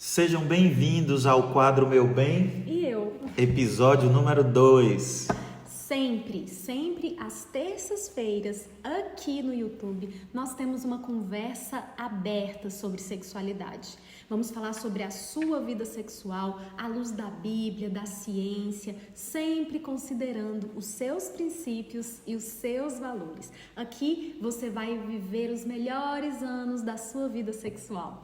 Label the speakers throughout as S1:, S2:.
S1: Sejam bem-vindos ao quadro Meu Bem,
S2: E eu,
S1: episódio número 2.
S2: sempre às terças-feiras, aqui no YouTube, nós temos uma conversa aberta sobre sexualidade. Vamos falar sobre a sua vida sexual à luz da Bíblia, da ciência, sempre considerando os seus princípios e os seus valores. Aqui você vai viver os melhores anos da sua vida sexual.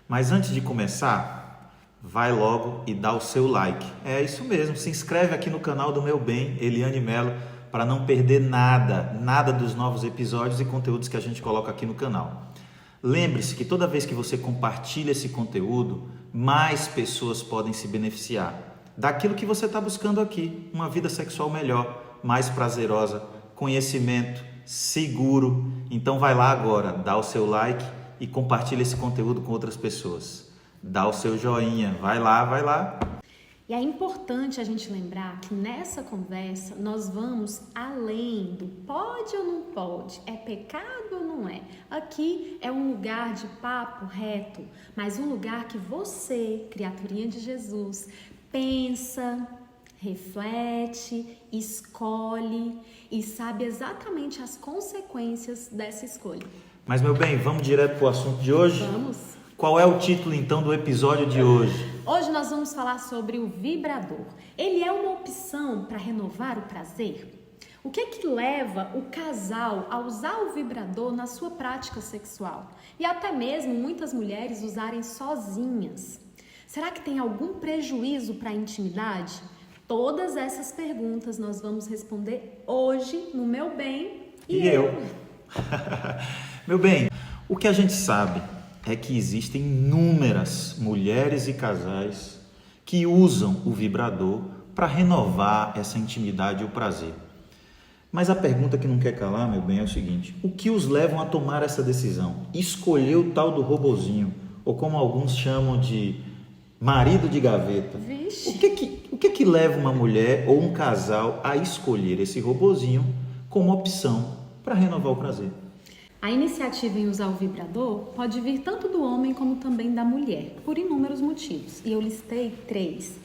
S1: Mas antes de começar, vai logo e dá o seu like. É isso mesmo, se inscreve aqui no canal do Meu Bem, Eliane Mello, para não perder nada dos novos episódios e conteúdos que a gente coloca aqui no canal. Lembre-se que toda vez que você compartilha esse conteúdo, mais pessoas podem se beneficiar daquilo que você está buscando aqui, uma vida sexual melhor, mais prazerosa, conhecimento, seguro. Então vai lá agora, dá o seu like e compartilha esse conteúdo com outras pessoas. Dá o seu joinha, vai lá.
S2: E é importante a gente lembrar que nessa conversa nós vamos além do pode ou não pode, é pecado ou não é. Aqui é um lugar de papo reto, mas um lugar que você, criaturinha de Jesus, pensa, reflete, escolhe e sabe exatamente as consequências dessa escolha.
S1: Mas, meu bem, vamos direto para o assunto de hoje?
S2: Vamos!
S1: Qual é o título, então, do episódio de hoje?
S2: Hoje nós vamos falar sobre o vibrador. Ele é uma opção para renovar o prazer? O que leva o casal a usar o vibrador na sua prática sexual? E até mesmo muitas mulheres usarem sozinhas. Será que tem algum prejuízo para a intimidade? Todas essas perguntas nós vamos responder hoje no Meu Bem
S1: e eu. Meu bem, o que a gente sabe é que existem inúmeras mulheres e casais que usam o vibrador para renovar essa intimidade e o prazer. Mas a pergunta que não quer calar, meu bem, é o seguinte: o que os levam a tomar essa decisão? Escolher o tal do robozinho, ou como alguns chamam de marido de gaveta.
S2: Vixe.
S1: O que leva uma mulher ou um casal a escolher esse robozinho como opção para renovar o prazer?
S2: A iniciativa em usar o vibrador pode vir tanto do homem como também da mulher, por inúmeros motivos. E eu listei 3.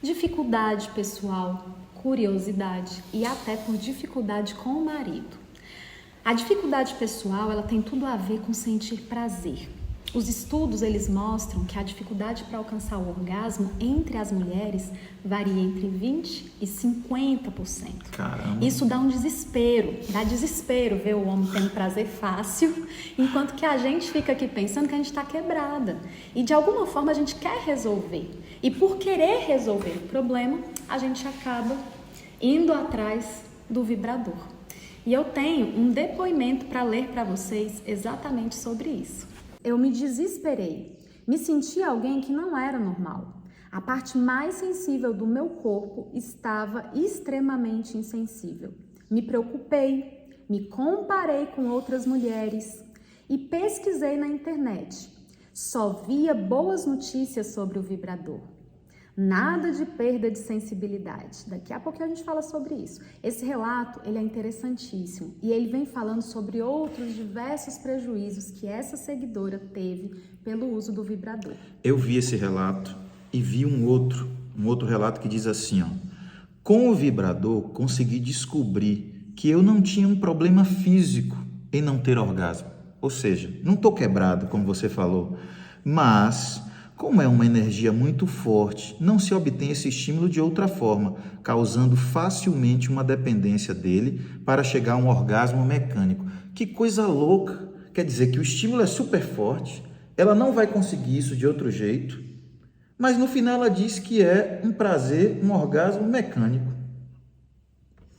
S2: Dificuldade pessoal, curiosidade e até por dificuldade com o marido. A dificuldade pessoal, ela tem tudo a ver com sentir prazer. Os estudos, eles mostram que a dificuldade para alcançar o orgasmo entre as mulheres varia entre 20% e 50%.
S1: Caramba!
S2: Isso dá dá desespero ver o homem tendo prazer fácil, enquanto que a gente fica aqui pensando que a gente está quebrada. E de alguma forma a gente quer resolver. E por querer resolver o problema, a gente acaba indo atrás do vibrador. E eu tenho um depoimento para ler para vocês exatamente sobre isso. Eu me desesperei, me senti alguém que não era normal. A parte mais sensível do meu corpo estava extremamente insensível. Me preocupei, me comparei com outras mulheres e pesquisei na internet. Só via boas notícias sobre o vibrador. Nada de perda de sensibilidade. Daqui a pouco a gente fala sobre isso. Esse relato, ele é interessantíssimo e ele vem falando sobre outros diversos prejuízos que essa seguidora teve pelo uso do vibrador.
S1: Eu vi esse relato e vi um outro relato que diz assim, ó: com o vibrador consegui descobrir que eu não tinha um problema físico em não ter orgasmo. Ou seja, não estou quebrado, como você falou, mas como é uma energia muito forte, não se obtém esse estímulo de outra forma, causando facilmente uma dependência dele para chegar a um orgasmo mecânico. Que coisa louca! Quer dizer que o estímulo é super forte, ela não vai conseguir isso de outro jeito, mas no final ela diz que é um prazer, um orgasmo mecânico.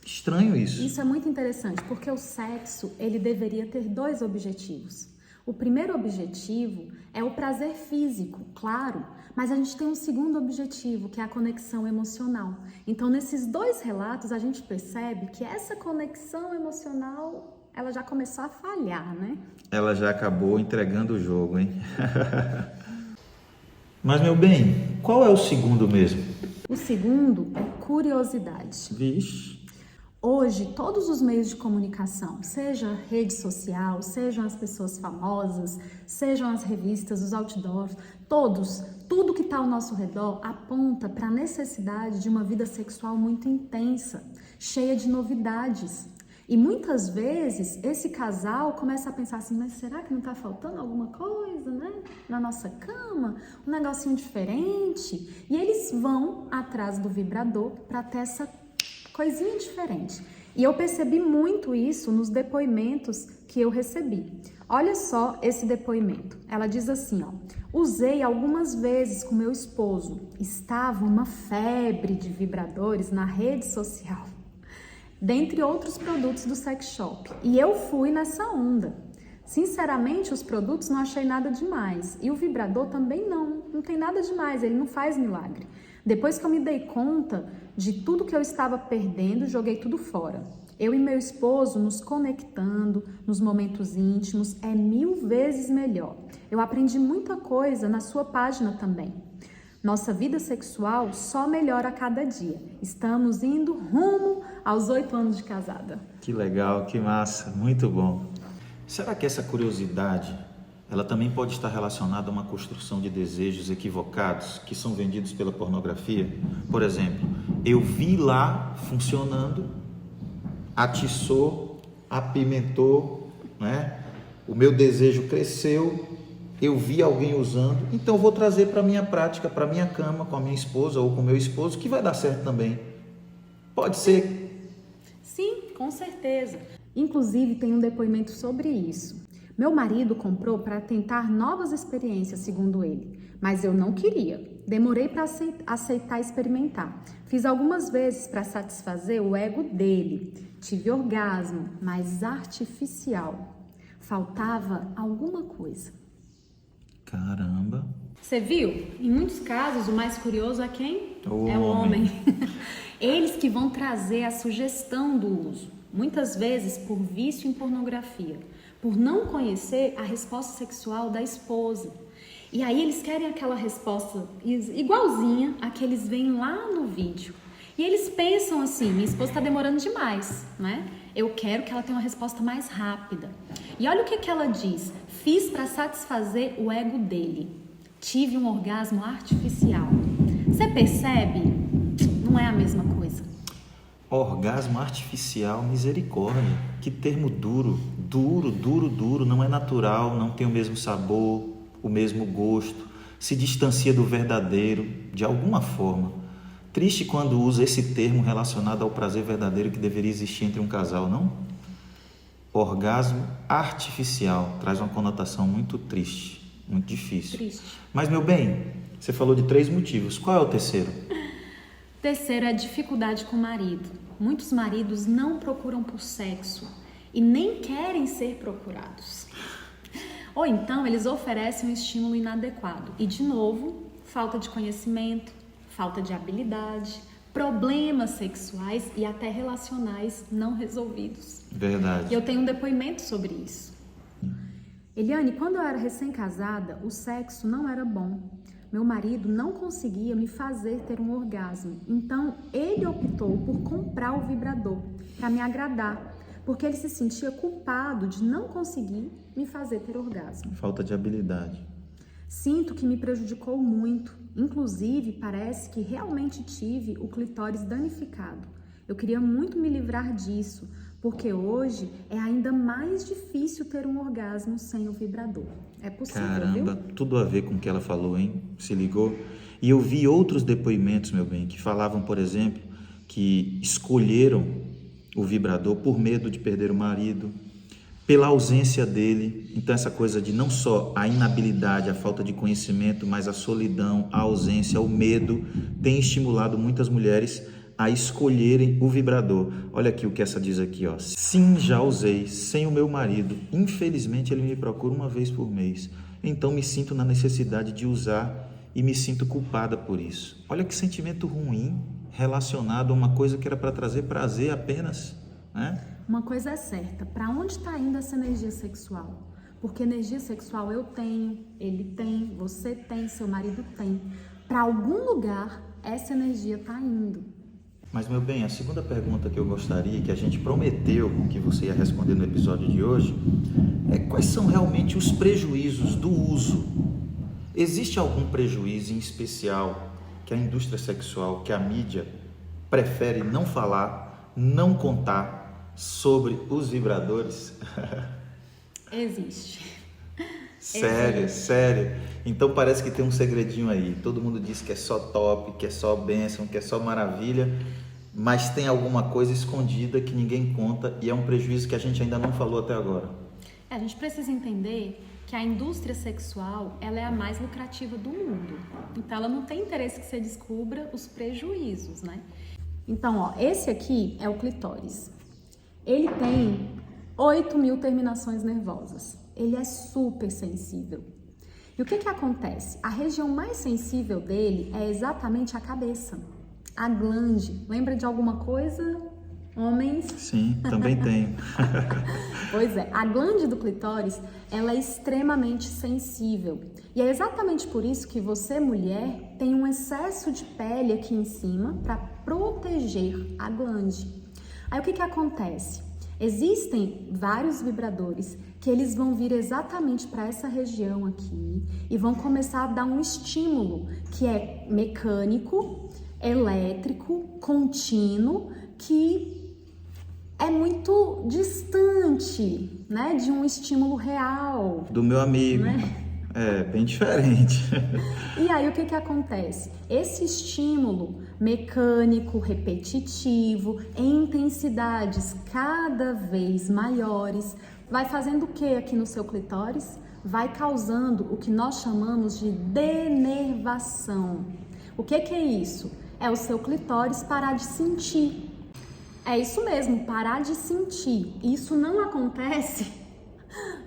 S1: Estranho isso.
S2: Isso é muito interessante, porque o sexo, ele deveria ter 2 objetivos. O primeiro objetivo é o prazer físico, claro, mas a gente tem um segundo objetivo, que é a conexão emocional. Então, nesses 2 relatos, a gente percebe que essa conexão emocional, ela já começou a falhar, né?
S1: Ela já acabou entregando o jogo, hein? Mas, meu bem, qual é o segundo mesmo?
S2: O segundo é curiosidade.
S1: Vixe.
S2: Hoje, todos os meios de comunicação, seja rede social, sejam as pessoas famosas, sejam as revistas, os outdoors, tudo que está ao nosso redor aponta para a necessidade de uma vida sexual muito intensa, cheia de novidades. E muitas vezes esse casal começa a pensar assim, mas será que não está faltando alguma coisa, né? Na nossa cama, um negocinho diferente? E eles vão atrás do vibrador para ter essa coisinha diferente. E eu percebi muito isso nos depoimentos que eu recebi. Olha só esse depoimento. Ela diz assim, ó: usei algumas vezes com meu esposo. Estava uma febre de vibradores na rede social, dentre outros produtos do sex shop. E eu fui nessa onda. Sinceramente, os produtos não achei nada demais. E o vibrador também não tem nada demais, ele não faz milagre. Depois que eu me dei conta de tudo que eu estava perdendo, joguei tudo fora. Eu e meu esposo nos conectando nos momentos íntimos é 1000 vezes melhor. Eu aprendi muita coisa na sua página também. Nossa vida sexual só melhora a cada dia. Estamos indo rumo aos 8 anos de casada.
S1: Que legal, que massa, muito bom. Será que essa curiosidade, ela também pode estar relacionada a uma construção de desejos equivocados que são vendidos pela pornografia? Por exemplo, eu vi lá funcionando, atiçou, apimentou, né? O meu desejo cresceu, eu vi alguém usando, então eu vou trazer para a minha prática, para a minha cama, com a minha esposa ou com o meu esposo, que vai dar certo também. Pode ser.
S2: Sim, com certeza. Inclusive, tem um depoimento sobre isso. Meu marido comprou para tentar novas experiências, segundo ele, mas eu não queria. Demorei para aceitar experimentar. Fiz algumas vezes para satisfazer o ego dele. Tive orgasmo, mas artificial. Faltava alguma coisa.
S1: Caramba.
S2: Você viu? Em muitos casos, o mais curioso é quem?
S1: O
S2: é o
S1: homem.
S2: Eles que vão trazer a sugestão do uso, muitas vezes por vício em pornografia, por não conhecer a resposta sexual da esposa. E aí eles querem aquela resposta igualzinha a que eles veem lá no vídeo. E eles pensam assim, minha esposa está demorando demais, né? Eu quero que ela tenha uma resposta mais rápida. E olha o que ela diz: fiz para satisfazer o ego dele. Tive um orgasmo artificial. Você percebe? Não é a mesma coisa.
S1: Orgasmo artificial, misericórdia. Que termo duro, não é natural, não tem o mesmo sabor, o mesmo gosto, se distancia do verdadeiro de alguma forma. Triste quando usa esse termo relacionado ao prazer verdadeiro que deveria existir entre um casal, não? Orgasmo artificial traz uma conotação muito triste, muito difícil.
S2: Triste.
S1: Mas, meu bem, você falou de 3 motivos. Qual é o terceiro?
S2: Terceiro é a dificuldade com o marido. Muitos maridos não procuram por sexo e nem querem ser procurados. Ou então eles oferecem um estímulo inadequado. E, de novo, falta de conhecimento, falta de habilidade, problemas sexuais e até relacionais não resolvidos.
S1: Verdade.
S2: E eu tenho um depoimento sobre isso. Eliane, quando eu era recém-casada, o sexo não era bom. Meu marido não conseguia me fazer ter um orgasmo. Então, ele optou por comprar o vibrador para me agradar, porque ele se sentia culpado de não conseguir me fazer ter orgasmo.
S1: Falta de habilidade.
S2: Sinto que me prejudicou muito. Inclusive, parece que realmente tive o clitóris danificado. Eu queria muito me livrar disso, porque hoje é ainda mais difícil ter um orgasmo sem o vibrador. É possível,
S1: Caramba,
S2: viu?
S1: tudo a ver com o que ela falou, hein? Se ligou? E eu vi outros depoimentos, meu bem, que falavam, por exemplo, que escolheram o vibrador por medo de perder o marido, pela ausência dele. Então essa coisa de não só a inabilidade, a falta de conhecimento, mas a solidão, a ausência, o medo tem estimulado muitas mulheres a escolherem o vibrador. Olha aqui o que essa diz aqui, ó. Sim, já usei, sem o meu marido. Infelizmente ele me procura uma vez por mês. Então me sinto na necessidade de usar e me sinto culpada por isso. Olha que sentimento ruim relacionado a uma coisa que era para trazer prazer apenas, né?
S2: Uma coisa é certa, para onde está indo essa energia sexual? Porque energia sexual eu tenho, ele tem, você tem, seu marido tem. Para algum lugar essa energia está indo.
S1: Mas, meu bem, a segunda pergunta que eu gostaria, que a gente prometeu que você ia responder no episódio de hoje, é quais são realmente os prejuízos do uso? Existe algum prejuízo em especial que a indústria sexual, que a mídia prefere não falar, não contar sobre os vibradores?
S2: Existe.
S1: Sério, sério. Então parece que tem um segredinho aí. Todo mundo diz que é só top, que é só bênção, que é só maravilha, mas tem alguma coisa escondida que ninguém conta e é um prejuízo que a gente ainda não falou até agora.
S2: A gente precisa entender que a indústria sexual, ela é a mais lucrativa do mundo. Então ela não tem interesse que você descubra os prejuízos, né? Então, ó, esse aqui é o clitóris. Ele tem 8.000 terminações nervosas. Ele é super sensível. E o que que acontece? A região mais sensível dele é exatamente a cabeça, a glande. Lembra de alguma coisa, homens?
S1: Sim, também tenho.
S2: Pois é, a glande do clitóris, ela é extremamente sensível. E é exatamente por isso que você, mulher, tem um excesso de pele aqui em cima para proteger a glande. Aí o que que acontece? Existem vários vibradores que eles vão vir exatamente para essa região aqui e vão começar a dar um estímulo que é mecânico, elétrico, contínuo, que é muito distante, né, de um estímulo real.
S1: Do meu amigo.
S2: Né?
S1: É, bem diferente.
S2: E aí o que que acontece? Esse estímulo mecânico, repetitivo, em intensidades cada vez maiores, vai fazendo o que aqui no seu clitóris? Vai causando o que nós chamamos de denervação. O que que é isso? É o seu clitóris parar de sentir. É isso mesmo, parar de sentir. Isso não acontece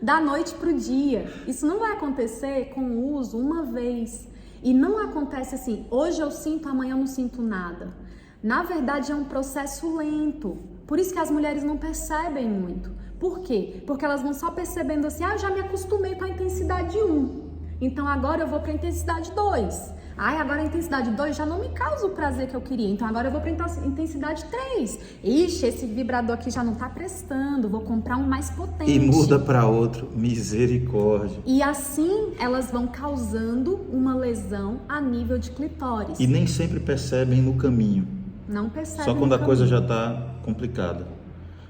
S2: da noite para o dia. Isso não vai acontecer com o uso uma vez. E não acontece assim, hoje eu sinto, amanhã eu não sinto nada. Na verdade é um processo lento. Por isso que as mulheres não percebem muito. Por quê? Porque elas vão só percebendo assim, eu já me acostumei com a intensidade 1. Então agora eu vou para a intensidade 2. Agora a intensidade 2 já não me causa o prazer que eu queria. Então agora eu vou para a intensidade 3. Ixi, esse vibrador aqui já não tá prestando. Vou comprar um mais potente.
S1: E muda para outro. Misericórdia.
S2: E assim elas vão causando uma lesão a nível de clitóris.
S1: E nem sempre percebem no caminho.
S2: Não percebem.
S1: Só quando a coisa já está complicada.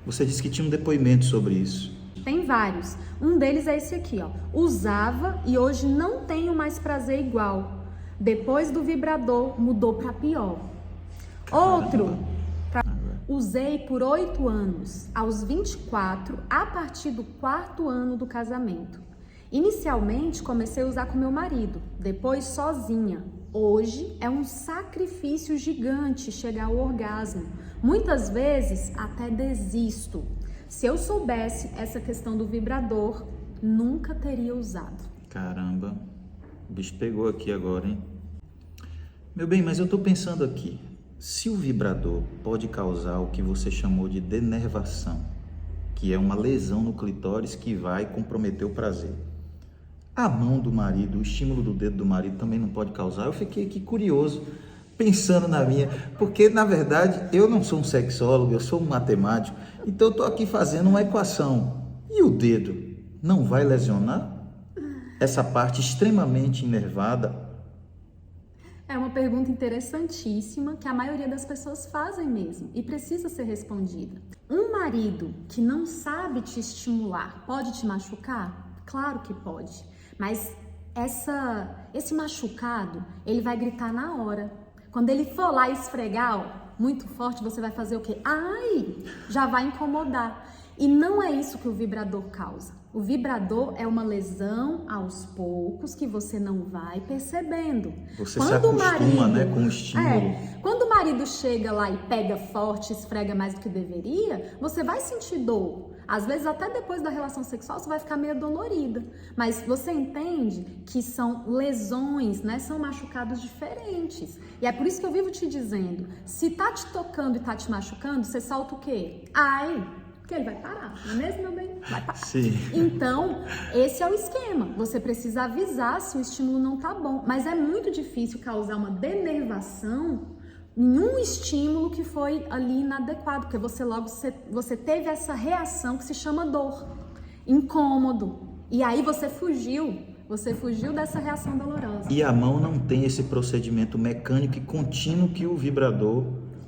S1: Você disse que tinha um depoimento sobre isso.
S2: Tem vários. Um deles é esse aqui, ó. Usava e hoje não tenho mais prazer igual. Depois do vibrador, mudou para pior. Outro, usei por 8 anos, aos 24, a partir do 4º ano do casamento. Inicialmente, comecei a usar com meu marido, depois sozinha. Hoje, é um sacrifício gigante chegar ao orgasmo. Muitas vezes, até desisto. Se eu soubesse essa questão do vibrador, nunca teria usado.
S1: Caramba. O bicho pegou aqui agora, hein? Meu bem, mas eu tô pensando aqui. Se o vibrador pode causar o que você chamou de denervação, que é uma lesão no clitóris que vai comprometer o prazer, a mão do marido, o estímulo do dedo do marido também não pode causar? Eu fiquei aqui curioso, pensando na minha, porque na verdade eu não sou um sexólogo, eu sou um matemático, então eu tô aqui fazendo uma equação. E o dedo não vai lesionar? Essa parte extremamente inervada?
S2: É uma pergunta interessantíssima que a maioria das pessoas fazem mesmo e precisa ser respondida. Um marido que não sabe te estimular pode te machucar? Claro que pode, mas esse machucado, ele vai gritar na hora. Quando ele for lá esfregar muito forte, você vai fazer o quê? Ai, já vai incomodar. E não é isso que o vibrador causa. O vibrador é uma lesão aos poucos que você não vai percebendo.
S1: Você se acostuma, né, com o estímulo.
S2: Quando o marido chega lá e pega forte, esfrega mais do que deveria, você vai sentir dor. Às vezes até depois da relação sexual você vai ficar meio dolorida. Mas você entende que são lesões, né? São machucados diferentes. E é por isso que eu vivo te dizendo, se tá te tocando e tá te machucando, você solta o quê? Ai! Porque ele vai parar, não é mesmo, meu bem? Vai parar.
S1: Sim.
S2: Então, esse é o esquema. Você precisa avisar se o estímulo não tá bom. Mas é muito difícil causar uma denervação nenhum estímulo que foi ali inadequado, porque você teve essa reação que se chama dor, incômodo, e aí você fugiu dessa reação dolorosa.
S1: E a mão não tem esse procedimento mecânico e contínuo que o vibrador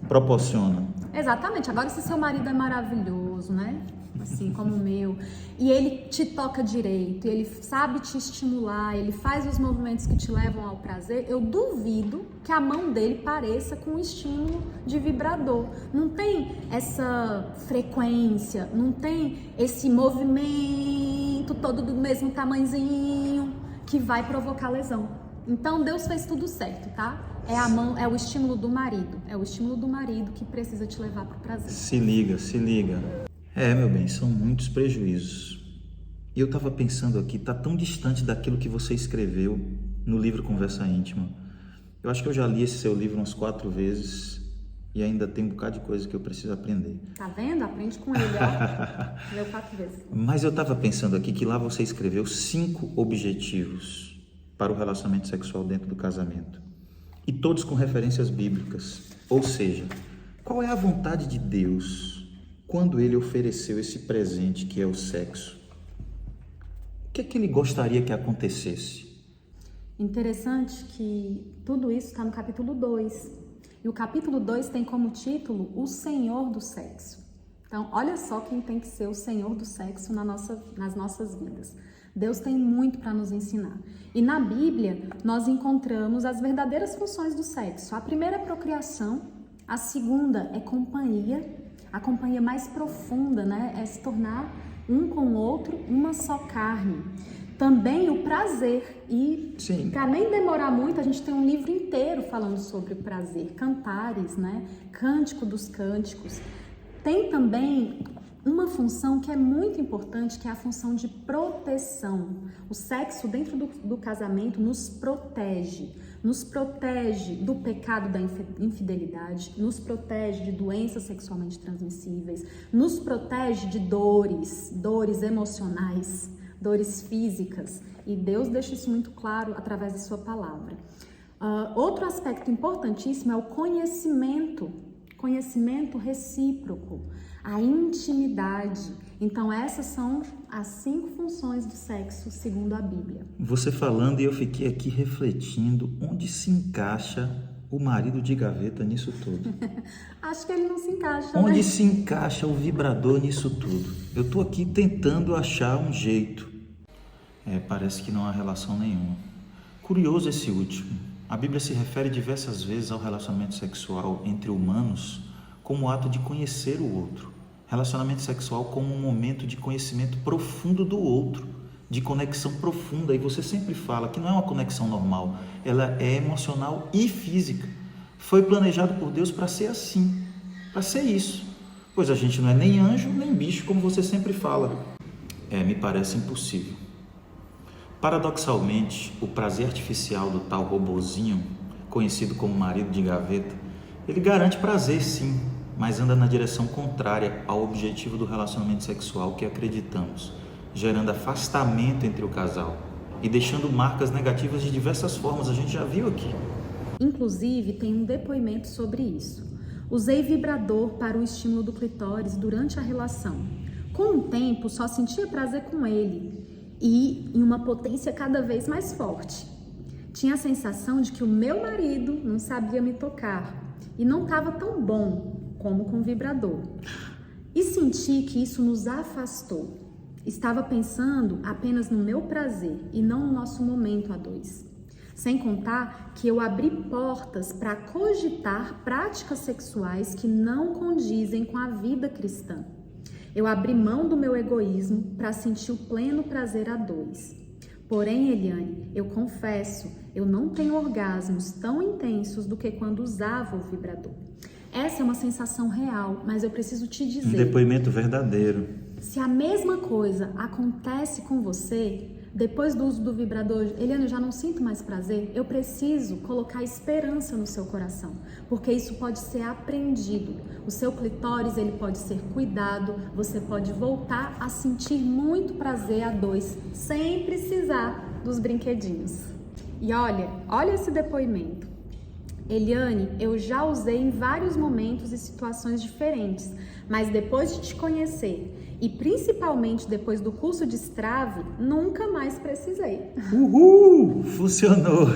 S1: proporciona.
S2: Exatamente. Agora, se seu marido é maravilhoso, né? Assim como o meu, e ele te toca direito, ele sabe te estimular, ele faz os movimentos que te levam ao prazer, eu duvido que a mão dele pareça com um estímulo de vibrador. Não tem essa frequência, não tem esse movimento todo do mesmo tamanhozinho que vai provocar lesão. Então Deus fez tudo certo, tá? É a mão, é o estímulo do marido, que precisa te levar pro prazer.
S1: Se liga. Meu bem, são muitos prejuízos. E eu estava pensando aqui, tá tão distante daquilo que você escreveu no livro Conversa Íntima. Eu acho que eu já li esse seu livro umas 4 vezes e ainda tem um bocado de coisa que eu preciso aprender.
S2: Tá vendo? Aprende com ele, ó. Leu 4 vezes.
S1: Mas eu estava pensando aqui que lá você escreveu 5 objetivos para o relacionamento sexual dentro do casamento. E todos com referências bíblicas. Ou seja, qual é a vontade de Deus quando ele ofereceu esse presente que é o sexo? O que é que ele gostaria que acontecesse?
S2: Interessante que tudo isso está no capítulo 2. E o capítulo 2 tem como título O Senhor do Sexo. Então, olha só quem tem que ser o Senhor do Sexo nas nossas vidas. Deus tem muito para nos ensinar. E na Bíblia, nós encontramos as verdadeiras funções do sexo. A primeira é procriação, a segunda é companhia. A companhia mais profunda, né? É se tornar um com o outro uma só carne. Também o prazer. E para nem demorar muito, a gente tem um livro inteiro falando sobre o prazer. Cantares, né? Cântico dos Cânticos. Tem também uma função que é muito importante, que é a função de proteção. O sexo dentro do casamento nos protege do pecado da infidelidade, nos protege de doenças sexualmente transmissíveis, nos protege de dores emocionais, dores físicas, e Deus deixa isso muito claro através de sua palavra. Outro aspecto importantíssimo é o conhecimento recíproco, a intimidade. Então essas são as 5 funções do sexo segundo a Bíblia.
S1: Você falando e eu fiquei aqui refletindo onde se encaixa o marido de gaveta nisso tudo.
S2: Acho que ele não se encaixa,
S1: Onde
S2: né?
S1: se encaixa o vibrador nisso tudo? Eu tô aqui tentando achar um jeito. Parece que não há relação nenhuma. Curioso esse último. A Bíblia se refere diversas vezes ao relacionamento sexual entre humanos como ato de conhecer o outro. Relacionamento sexual como um momento de conhecimento profundo do outro, de conexão profunda. E você sempre fala que não é uma conexão normal, ela é emocional e física. Foi planejado por Deus para ser assim, para ser isso. Pois a gente não é nem anjo, nem bicho, como você sempre fala. Me parece impossível. Paradoxalmente, o prazer artificial do tal robozinho, conhecido como marido de gaveta, ele garante prazer sim, mas anda na direção contrária ao objetivo do relacionamento sexual que acreditamos, gerando afastamento entre o casal e deixando marcas negativas de diversas formas, a gente já viu aqui.
S2: Inclusive, tem um depoimento sobre isso. Usei vibrador para o estímulo do clitóris durante a relação. Com o tempo, só sentia prazer com ele e em uma potência cada vez mais forte. Tinha a sensação de que o meu marido não sabia me tocar e não estava tão bom como com o vibrador. E senti que isso nos afastou. Estava pensando apenas no meu prazer e não no nosso momento a dois. Sem contar que eu abri portas para cogitar práticas sexuais que não condizem com a vida cristã. Eu abri mão do meu egoísmo para sentir o pleno prazer a dois. Porém, Eliane, eu confesso, eu não tenho orgasmos tão intensos do que quando usava o vibrador. Essa é uma sensação real, mas eu preciso te dizer...
S1: Um depoimento verdadeiro.
S2: Se a mesma coisa acontece com você, depois do uso do vibrador, Eliane, eu já não sinto mais prazer, eu preciso colocar esperança no seu coração, porque isso pode ser aprendido. O seu clitóris, ele pode ser cuidado, você pode voltar a sentir muito prazer a dois, sem precisar dos brinquedinhos. E olha esse depoimento. Eliane, eu já usei em vários momentos e situações diferentes, mas depois de te conhecer e principalmente depois do curso de Strave, nunca mais precisei.
S1: Uhul! Funcionou!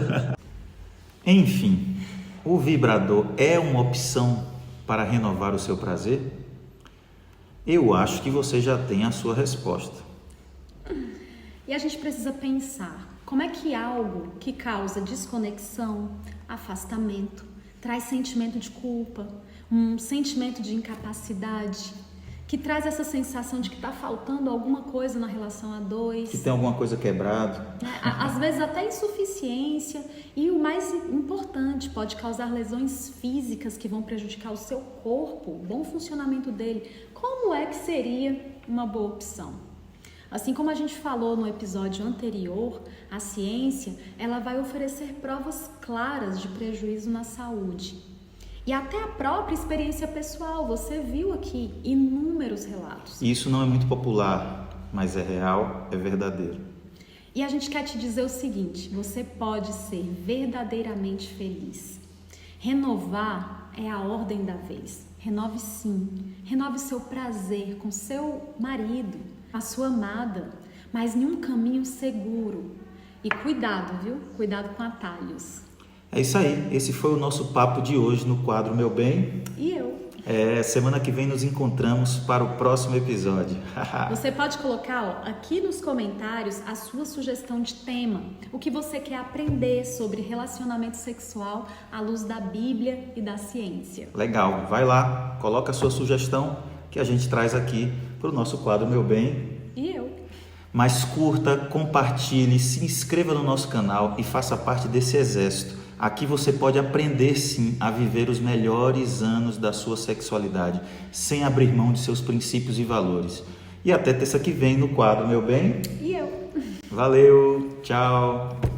S1: Enfim, o vibrador é uma opção para renovar o seu prazer? Eu acho que você já tem a sua resposta.
S2: E a gente precisa pensar, como é que algo que causa desconexão, afastamento, traz sentimento de culpa, um sentimento de incapacidade, que traz essa sensação de que está faltando alguma coisa na relação a dois.
S1: Que tem alguma coisa quebrada.
S2: Às vezes até insuficiência e o mais importante, pode causar lesões físicas que vão prejudicar o seu corpo, o bom funcionamento dele. Como é que seria uma boa opção? Assim como a gente falou no episódio anterior, a ciência ela vai oferecer provas claras de prejuízo na saúde. E até a própria experiência pessoal, você viu aqui inúmeros relatos.
S1: Isso não é muito popular, mas é real, é verdadeiro.
S2: E a gente quer te dizer o seguinte, você pode ser verdadeiramente feliz. Renovar é a ordem da vez. Renove sim, renove seu prazer com seu marido, a sua amada, mas em um caminho seguro. E cuidado, viu? Cuidado com atalhos.
S1: É isso aí, esse foi o nosso papo de hoje no quadro Meu Bem.
S2: E eu?
S1: Semana que vem nos encontramos para o próximo episódio.
S2: Você pode colocar aqui nos comentários a sua sugestão de tema, o que você quer aprender sobre relacionamento sexual à luz da Bíblia e da ciência.
S1: Legal, vai lá, coloca a sua sugestão que a gente traz aqui para o nosso quadro Meu Bem.
S2: E eu?
S1: Mas curta, compartilhe, se inscreva no nosso canal e faça parte desse exército. Aqui você pode aprender sim a viver os melhores anos da sua sexualidade, sem abrir mão de seus princípios e valores. E até terça que vem no quadro Meu Bem.
S2: E eu?
S1: Valeu, tchau!